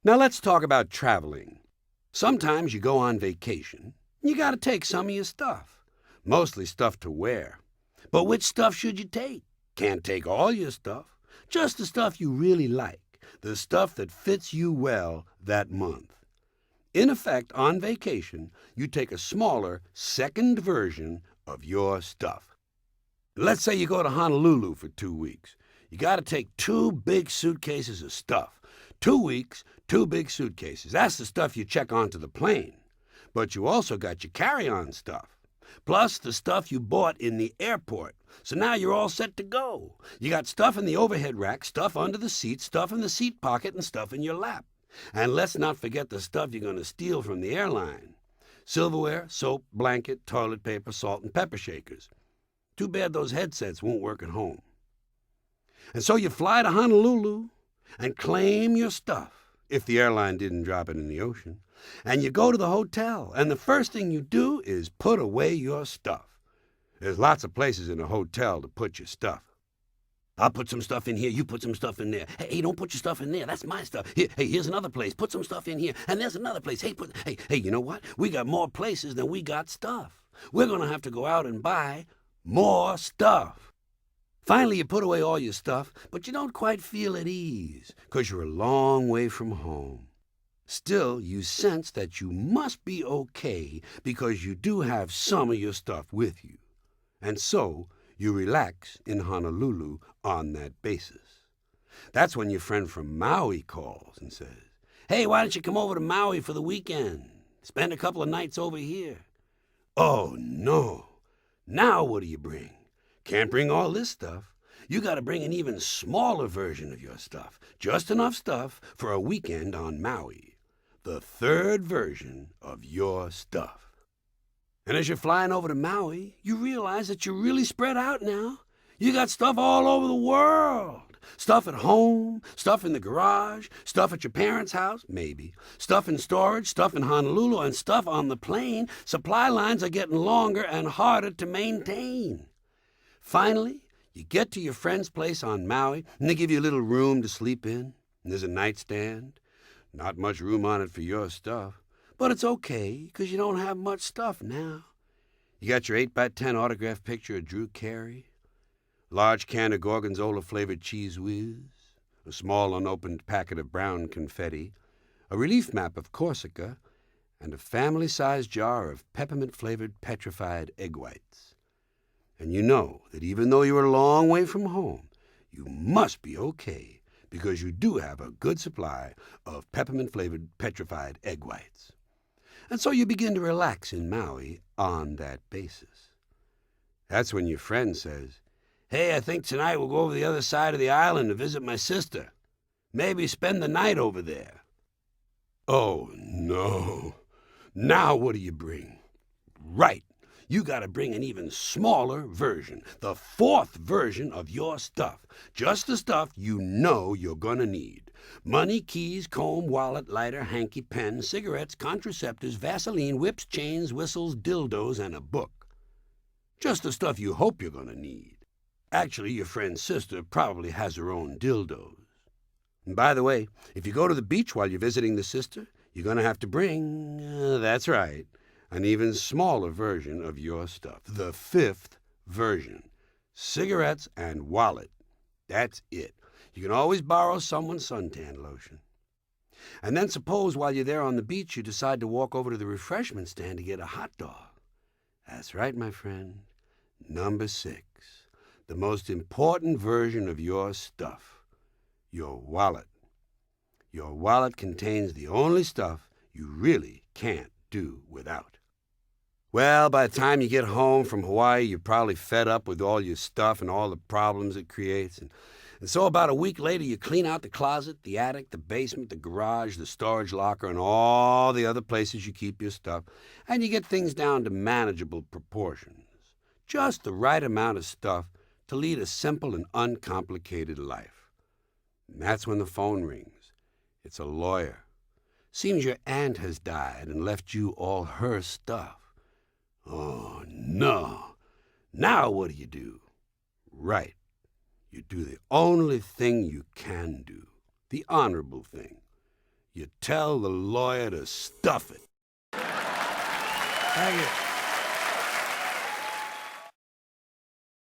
Now let's talk about traveling. Sometimes you go on vacation. You gotta take some of your stuff. Mostly stuff to wear. But which stuff should you take? Can't take all your stuff. Just the stuff you really like. The stuff that fits you well that month. In effect, on vacation, you take a smaller, second version of your stuff. Let's say you go to Honolulu for 2 weeks. You gotta take 2 big suitcases of stuff. 2 weeks, 2 big suitcases. That's the stuff you check onto the plane. But you also got your carry-on stuff. Plus the stuff you bought in the airport. So now you're all set to go. You got stuff in the overhead rack, stuff under the seat, stuff in the seat pocket, and stuff in your lap. And let's not forget the stuff you're going to steal from the airline. Silverware, soap, blanket, toilet paper, salt, and pepper shakers. Too bad those headsets won't work at home. And so you fly to Honolulu and claim your stuff, if the airline didn't drop it in the ocean. And you go to the hotel, and the first thing you do is put away your stuff. There's lots of places in a hotel to put your stuff. I'll put some stuff in here, you put some stuff in there. Hey, don't put your stuff in there, that's my stuff. Here's another place, put some stuff in here, and there's another place. Hey, you know what? We got more places than we got stuff. We're gonna have to go out and buy more stuff. Finally, you put away all your stuff, but you don't quite feel at ease, 'cause you're a long way from home. Still, you sense that you must be okay because you do have some of your stuff with you. And so, you relax in Honolulu on that basis. That's when your friend from Maui calls and says, "Hey, why don't you come over to Maui for the weekend? Spend a couple of nights over here." Oh, no. Now what do you bring? Can't bring all this stuff. You got to bring an even smaller version of your stuff. Just enough stuff for a weekend on Maui. The third version of your stuff. And as you're flying over to Maui, you realize that you're really spread out now. You got stuff all over the world. Stuff at home, stuff in the garage, stuff at your parents' house, maybe. Stuff in storage, stuff in Honolulu, and stuff on the plane. Supply lines are getting longer and harder to maintain. Finally, you get to your friend's place on Maui, and they give you a little room to sleep in. And there's a nightstand. Not much room on it for your stuff. But it's okay, 'cause you don't have much stuff now. You got your 8x10 autograph picture of Drew Carey, large can of Gorgonzola-flavored Cheese Whiz, a small unopened packet of brown confetti, a relief map of Corsica, and a family-sized jar of peppermint-flavored petrified egg whites. And you know that even though you're a long way from home, you must be okay, because you do have a good supply of peppermint-flavored petrified egg whites. And so you begin to relax in Maui on that basis. That's when your friend says, "Hey, I think tonight we'll go over the other side of the island to visit my sister. Maybe spend the night over there." Oh, no. Now what do you bring? Right. You got to bring an even smaller version, the fourth version of your stuff. Just the stuff you know you're going to need. Money, keys, comb, wallet, lighter, hanky, pen, cigarettes, contraceptives, Vaseline, whips, chains, whistles, dildos, and a book. Just the stuff you hope you're going to need. Actually, your friend's sister probably has her own dildos. And by the way, if you go to the beach while you're visiting the sister, you're going to have to bring, that's right, an even smaller version of your stuff. The fifth version. Cigarettes and wallet. That's it. You can always borrow someone's suntan lotion. And then suppose while you're there on the beach you decide to walk over to the refreshment stand to get a hot dog. That's right, my friend. Number 6. The most important version of your stuff. Your wallet. Your wallet contains the only stuff you really can't do without. Well, by the time you get home from Hawaii, you're probably fed up with all your stuff and all the problems it creates. And so about a week later, you clean out the closet, the attic, the basement, the garage, the storage locker, and all the other places you keep your stuff, and you get things down to manageable proportions. Just the right amount of stuff to lead a simple and uncomplicated life. And that's when the phone rings. It's a lawyer. Seems your aunt has died and left you all her stuff. Oh, no. Now what do? Right. You do the only thing you can do, the honorable thing. You tell the lawyer to stuff it. Thank you.